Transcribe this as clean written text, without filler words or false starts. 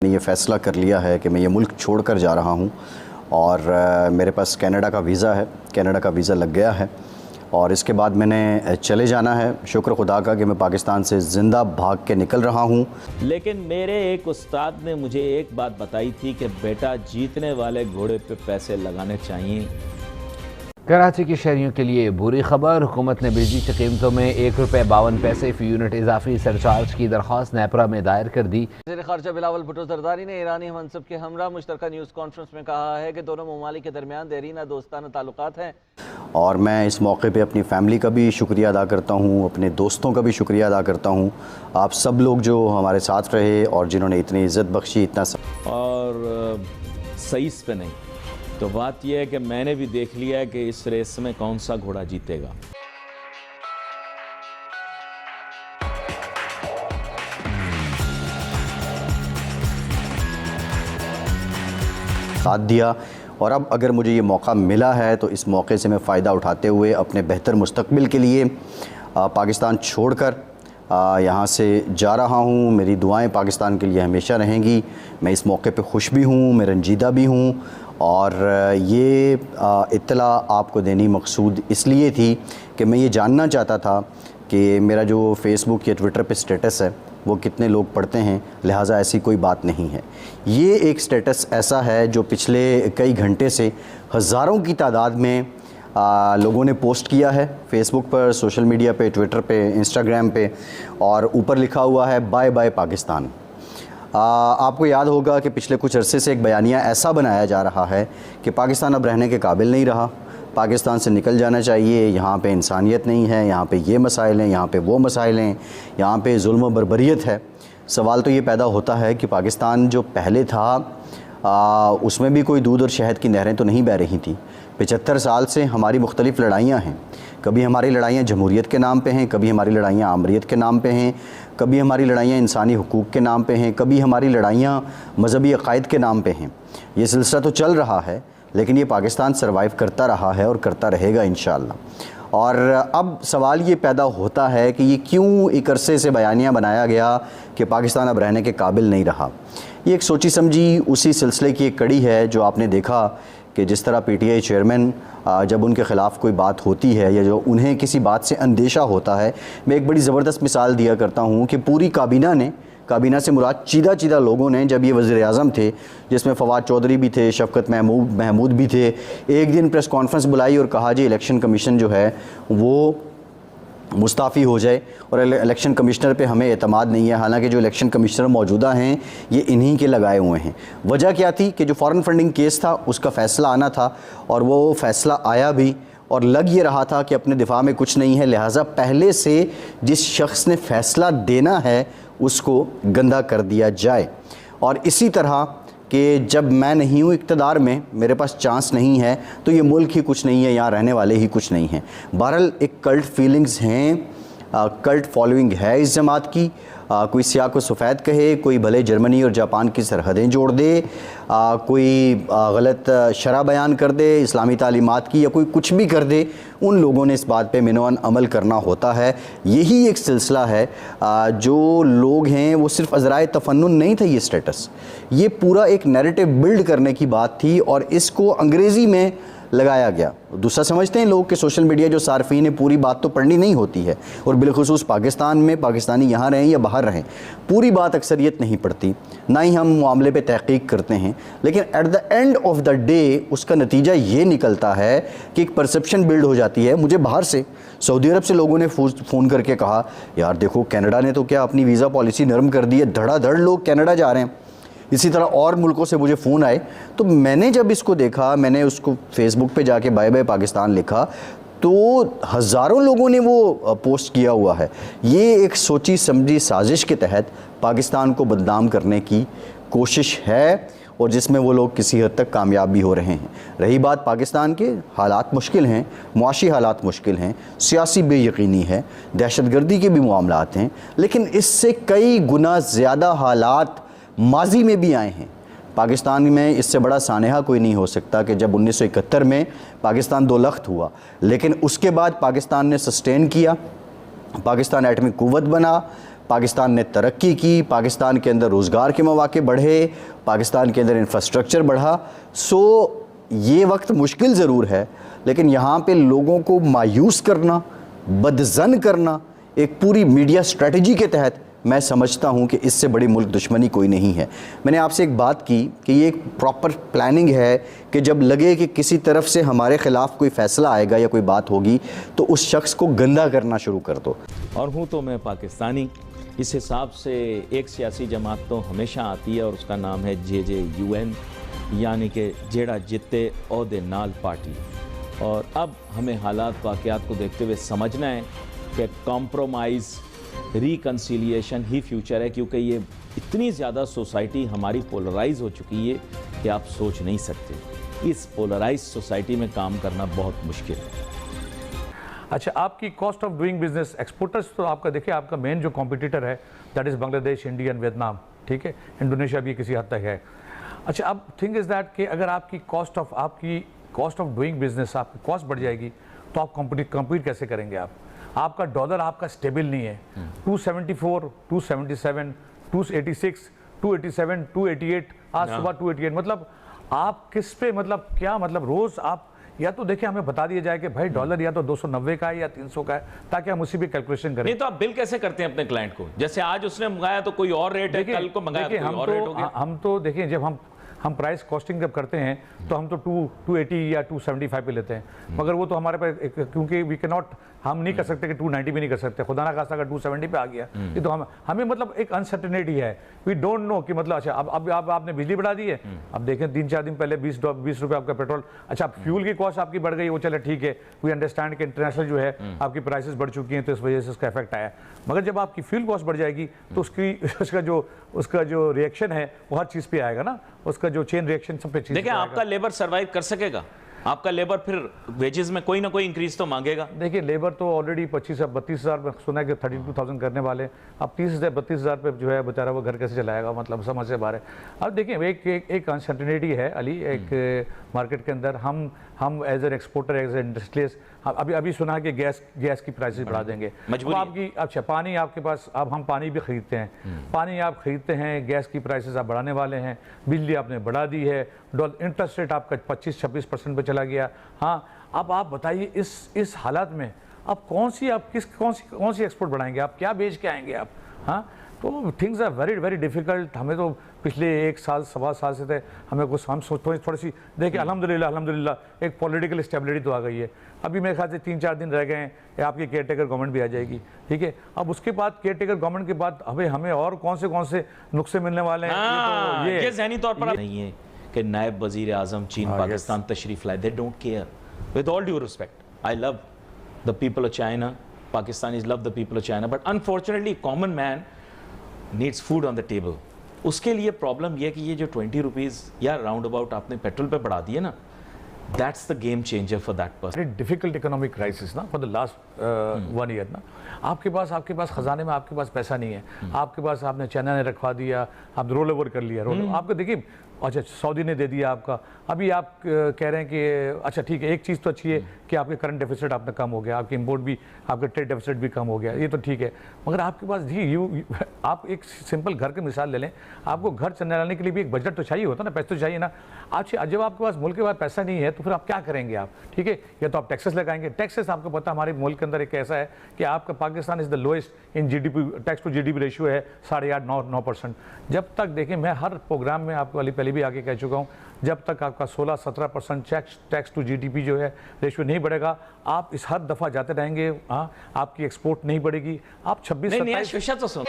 मैंने ये फ़ैसला कर लिया है कि मैं ये मुल्क छोड़कर जा रहा हूँ और मेरे पास कनाडा का वीज़ा है। कनाडा का वीज़ा लग गया है और इसके बाद मैंने चले जाना है। शुक्र खुदा का कि मैं पाकिस्तान से ज़िंदा भाग के निकल रहा हूँ। लेकिन मेरे एक उस्ताद ने मुझे एक बात बताई थी कि बेटा, जीतने वाले घोड़े पे पैसे लगाने चाहिए। कराची के शहरियों के लिए बुरी खबर। हुकूमत ने बिजली की कीमतों में ₹1.52 फ़ी यूनिट इजाफी सरचार्ज की दरख्वास्त नेपरा में दायर कर दी। वज़ीर ख़ारजा बिलावल भुट्टो ज़रदारी ने ईरानी मनसब के हमरा मुश्तरका न्यूज़ कॉन्फ्रेंस में कहा है कि दोनों ममालिक के दरमियान देरीना दोस्ताना ताल्लुकात हैं। और मैं इस मौके पे अपनी फ़ैमिली का भी शुक्रिया अदा करता हूँ, अपने दोस्तों का भी शुक्रिया अदा करता हूँ। आप सब लोग जो हमारे साथ रहे और जिन्होंने इतनी इज़्ज़त बख्शी, इतना और सही पे नहीं तो बात यह है कि मैंने भी देख लिया है कि इस रेस में कौन सा घोड़ा जीतेगा। साथ दिया और अब अगर मुझे ये मौका मिला है तो इस मौके से मैं फ़ायदा उठाते हुए अपने बेहतर मुस्तकबिल के लिए पाकिस्तान छोड़कर यहाँ से जा रहा हूँ। मेरी दुआएं पाकिस्तान के लिए हमेशा रहेंगी। मैं इस मौके पे खुश भी हूँ, मैं रंजीदा भी हूँ और ये इत्तला आपको देनी मकसूद इसलिए थी कि मैं ये जानना चाहता था कि मेरा जो फ़ेसबुक या ट्विटर पे स्टेटस है वो कितने लोग पढ़ते हैं। लिहाजा ऐसी कोई बात नहीं है। ये एक स्टेटस ऐसा है जो पिछले कई घंटे से हज़ारों की तादाद में लोगों ने पोस्ट किया है फ़ेसबुक पर, सोशल मीडिया पे, ट्विटर पे, इंस्टाग्राम पे, और ऊपर लिखा हुआ है बाय बाय पाकिस्तान। आपको याद होगा कि पिछले कुछ अरसे से एक बयानिया ऐसा बनाया जा रहा है कि पाकिस्तान अब रहने के काबिल नहीं रहा, पाकिस्तान से निकल जाना चाहिए, यहाँ पे इंसानियत नहीं है, यहाँ पे ये मसाइल हैं, यहाँ पे वो मसाइल हैं, यहाँ पे जुल्म व बर्बरियत है। सवाल तो ये पैदा होता है कि पाकिस्तान जो पहले था उसमें भी कोई दूध और शहद की नहरें तो नहीं बह रही थी। 75 साल से हमारी मुख्तलिफ़ लड़ाइयाँ हैं। कभी हमारी लड़ाइयाँ जमहूरियत के नाम पे हैं, कभी हमारी लड़ाइयाँ आमरीत के नाम पे हैं, कभी हमारी लड़ाइयाँ इंसानी हुकूक के नाम पे हैं, कभी हमारी लड़ाइयाँ मज़हबी अक़ायद के नाम पे हैं। ये सिलसिला तो चल रहा है, लेकिन ये पाकिस्तान सर्वाइव करता रहा है और करता रहेगा इंशाअल्लाह। और अब सवाल ये पैदा होता है कि ये क्यों एक अरसे से बयानिया बनाया गया कि पाकिस्तान अब रहने के काबिल नहीं रहा। ये एक सोची समझी उसी सिलसिले की एक कड़ी है जो आपने देखा कि जिस तरह PTI चेयरमैन जब उनके ख़िलाफ़ कोई बात होती है या जो उन्हें किसी बात से अंदेशा होता है, मैं एक बड़ी ज़बरदस्त मिसाल दिया करता हूँ कि पूरी काबीना से मुराद चीदा लोगों ने, जब ये वज़ीर आज़म थे जिसमें फ़वाद चौधरी भी थे, शफ़क़त महमूद भी थे, एक दिन प्रेस कॉन्फ्रेंस बुलाई और कहा जी इलेक्शन कमीशन जो है वो मुस्ताफ़ी हो जाए और इलेक्शन कमिश्नर पे हमें एतमाद नहीं है। हालांकि जो इलेक्शन कमिश्नर मौजूदा हैं ये इन्हीं के लगाए हुए हैं। वजह क्या थी कि जो फ़ॉरेन फंडिंग केस था उसका फ़ैसला आना था और वो फ़ैसला आया भी, और लग ये रहा था कि अपने दिफा में कुछ नहीं है, लिहाजा पहले से जिस शख्स ने फ़ैसला देना है उसको गंदा कर दिया जाए। और इसी तरह कि जब मैं नहीं हूँ इक़्तिदार में, मेरे पास चांस नहीं है, तो ये मुल्क ही कुछ नहीं है, यहाँ रहने वाले ही कुछ नहीं हैं। बहरहाल एक कल्ट फीलिंग्स हैं, कल्ट फॉलोइंग है इस जमात की। कोई स्याह को सफ़ेद कहे, कोई भले जर्मनी और जापान की सरहदें जोड़ दे, कोई गलत शरह बयान कर दे इस्लामी तालीमात की, या कोई कुछ भी कर दे, उन लोगों ने इस बात पे मिनोअन अमल करना होता है। यही एक सिलसिला है। जो लोग हैं वो सिर्फ अज़राए तफन्नुन नहीं था ये स्टेटस, ये पूरा एक नैरेटिव बिल्ड करने की बात थी और इसको अंग्रेज़ी में लगाया गया। दूसरा समझते हैं लोग कि सोशल मीडिया जो सार्फिन है, पूरी बात तो पढ़नी नहीं होती है, और बिलखुसूस पाकिस्तान में पाकिस्तानी यहाँ रहें या बाहर रहें, पूरी बात अक्सरियत नहीं पढ़ती, ना ही हम मामले पे तहकीक करते हैं। लेकिन at the end of the day उसका नतीजा ये निकलता है कि एक परसेप्शन बिल्ड हो जाती है। मुझे बाहर से, सऊदी अरब से लोगों ने फ़ोन करके कहा, यार देखो कनाडा ने तो क्या अपनी वीज़ा पॉलिसी नरम कर दी है, धड़ाधड़ लोग कनाडा जा रहे हैं। इसी तरह और मुल्कों से मुझे फ़ोन आए। तो मैंने जब इसको देखा, मैंने उसको फ़ेसबुक पे जाके बाय बाय पाकिस्तान लिखा, तो हज़ारों लोगों ने वो पोस्ट किया हुआ है। ये एक सोची समझी साजिश के तहत पाकिस्तान को बदनाम करने की कोशिश है और जिसमें वो लोग किसी हद तक कामयाब भी हो रहे हैं। रही बात पाकिस्तान के, हालात मुश्किल हैं, मुआशी हालात मुश्किल हैं, सियासी बेयकीनी है, दहशतगर्दी के भी मामलात हैं, लेकिन इससे कई गुना ज़्यादा हालात माजी में भी आए हैं। पाकिस्तान में इससे बड़ा सानहा कोई नहीं हो सकता कि जब 1971 में पाकिस्तान दो लख्त हुआ, लेकिन उसके बाद पाकिस्तान ने सस्टेन किया, पाकिस्तान एटमी कुव्वत बना, पाकिस्तान ने तरक्की की, पाकिस्तान के अंदर रोज़गार के मौके बढ़े, पाकिस्तान के अंदर इंफ्रास्ट्रक्चर बढ़ा। सो ये वक्त मुश्किल ज़रूर है, लेकिन यहाँ पे लोगों को मायूस करना, बदज़न करना एक पूरी मीडिया स्ट्रेटजी के तहत, मैं समझता हूँ कि इससे बड़ी मुल्क दुश्मनी कोई नहीं है। मैंने आपसे एक बात की कि ये एक प्रॉपर प्लानिंग है कि जब लगे कि किसी तरफ से हमारे ख़िलाफ़ कोई फ़ैसला आएगा या कोई बात होगी तो उस शख्स को गंदा करना शुरू कर दो। और हूँ तो मैं पाकिस्तानी, इस हिसाब से एक सियासी जमात तो हमेशा आती है और उसका नाम है JJUN, यानी कि जेड़ा जित्ते ओहदे नाल पार्टी। और अब हमें हालात वाक़यात को देखते हुए समझना है कि कॉम्प्रोमाइज़, रिकन्सिलिएशन ही फ्यूचर है, क्योंकि ये इतनी ज़्यादा सोसाइटी हमारी पोलराइज हो चुकी है कि आप सोच नहीं सकते। इस पोलराइज सोसाइटी में काम करना बहुत मुश्किल है। अच्छा, आपकी cost of doing business, exporters तो आपका देखिए, आपका मेन जो कॉम्पिटिटर है that is Bangladesh, India and Vietnam, ठीक है, इंडोनेशिया भी किसी हद तक है। अच्छा, अब थिंग इज़ दैट कि अगर आपकी कॉस्ट ऑफ डूइंग बिजनेस, आपकी कॉस्ट बढ़ जाएगी तो आप कम्पीट कैसे करेंगे? आपका डॉलर आपका स्टेबल नहीं है। 274, 277, 286, 287, 288, आज सुबह 288, मतलब आप किस पे, मतलब क्या, मतलब रोज़ आप या तो देखिए हमें बता दिया जाए कि भाई डॉलर या तो 290 का है या 300 का है, ताकि हम उसी पे कैलकुलेशन करें। नहीं तो आप बिल कैसे करते हैं अपने क्लाइंट को? जैसे आज उसने मंगाया तो कोई और रेट है, कल को मंगाया तो कोई और रेट हो गया। हम तो देखिए, जब हम प्राइस कॉस्टिंग जब करते हैं तो हम तो 280 या 275 पे लेते हैं, मगर वो तो हमारे पास, क्योंकि वी कैन नॉट, हम नहीं कर सकते कि 290 भी नहीं कर सकते, खुदा ना खास्ता अगर 270 पे आ गया, ये तो हमें मतलब एक अनसर्टेनिटी है, वी डोंट नो कि मतलब अच्छा अब आपने बिजली बढ़ा दी है, अब देखें 3-4 दिन पहले 20 रुपये आपका पेट्रोल, अच्छा फ्यूल की कॉस्ट आपकी बढ़ गई, वो चले ठीक है, वी अंडरस्टैंड कि इंटरनेशनल जो है आपकी प्राइसेस बढ़ चुकी हैं तो इस वजह से उसका इफेक्ट आया, मगर जब आपकी फ्यूल कॉस्ट बढ़ जाएगी तो उसका जो रिएक्शन है वो हर चीज़ पे आएगा ना, उसका जो चेन रिएक्शन सब पे चीज़। देखिए, आपका लेबर सर्वाइव कर सकेगा? आपका लेबर फिर वेजेस में कोई ना कोई इंक्रीज तो मांगेगा। देखिए, लेबर तो ऑलरेडी 25-32 हज़ार सुना है कि 32,000 करने वाले, अब 30,000-32,000 पे जो है बेचारा वो घर कैसे चलाएगा, मतलब समझ से बाहर है। अब देखिए, एक अनसर्टेनिटी है अली, एक मार्केट के अंदर हम as an exporter, as an industrialist, अभी सुना कि गैस की प्राइसेस बढ़ा देंगे, आपकी। अच्छा, पानी आपके पास, अब हम पानी भी खरीदते हैं, पानी आप खरीदते हैं, गैस की प्राइसेस आप बढ़ाने वाले हैं, बिजली आपने बढ़ा दी है, इंटरेस्ट रेट आपका 25-26% पे चला गया। हाँ, अब आप बताइए इस हालात में अब कौन सी एक्सपोर्ट बढ़ाएंगे आप, क्या बेच के आएंगे आप? हाँ, तो things are very very difficult. हमें तो पिछले 1 साल, सवा साल से थे, हम थोड़ी सी देखिए, अल्हम्दुलिल्लाह एक पॉलिटिकल स्टेबिलिटी तो आ गई है। अभी मेरे ख्याल से 3-4 दिन रह गए हैं, आपकी केयर टेकर गवर्नमेंट भी आ जाएगी, ठीक है। अब उसके बाद केयर टेकर गवर्नमेंट के बाद हमें और कौन से नुस्खे मिलने वाले हैं? ये ज़हनी तौर पर नहीं है कि नायब वजीर आज़म चीन पाकिस्तान तशरीफ लाए, they don't care. With all due respect, I love the people of China, Pakistanis love the people of China, but unfortunately common man needs food on the table. उसके लिए प्रॉब्लम यह कि ये जो 20 रुपीज़ या राउंड अबाउट आपने petrol पे बढ़ा दिए ना, that's the game changer for that person. Difficult economic crisis ना फॉर द लास्ट 1 ईयर ना, आपके पास खजाने में आपके पास पैसा नहीं है, आपके पास आपने चाइना ने रखवा दिया, आप रोल ओवर कर लिया, आपको देखिए, अच्छा सऊदी ने दे दिया आपका, अभी आप कह रहे हैं कि अच्छा ठीक है, एक चीज़ तो अच्छी है कि आपके करंट डेफिसिट आपका कम हो गया, आपके इंपोर्ट भी, आपका ट्रेड डेफिसिट भी कम हो गया, ये तो ठीक है, मगर आपके पास जी आप एक सिंपल घर की मिसाल ले लें, आपको घर चलाने के लिए भी एक बजट तो चाहिए होता ना, पैसा तो चाहिए ना। अच्छा, जब आपके पास मुल्क के बाद पैसा नहीं है तो फिर आप क्या करेंगे आप, ठीक है, या तो आप टैक्सेस लगाएंगे। टैक्सेस आपको पता हमारे मुल्क के अंदर एक ऐसा है कि आपका Pakistan is the lowest in GDP, tax to GDP ratio है 8.5-9%। जब तक देखें, मैं हर प्रोग्राम में आपको पहले भी आके कह चुका हूँ, जब तक आपका 16-17% टैक्स टू GDP जो है रेशियो नहीं बढ़ेगा, आप इस हर दफ़ा जाते रहेंगे, हाँ, आपकी एक्सपोर्ट नहीं बढ़ेगी, आप 26-27।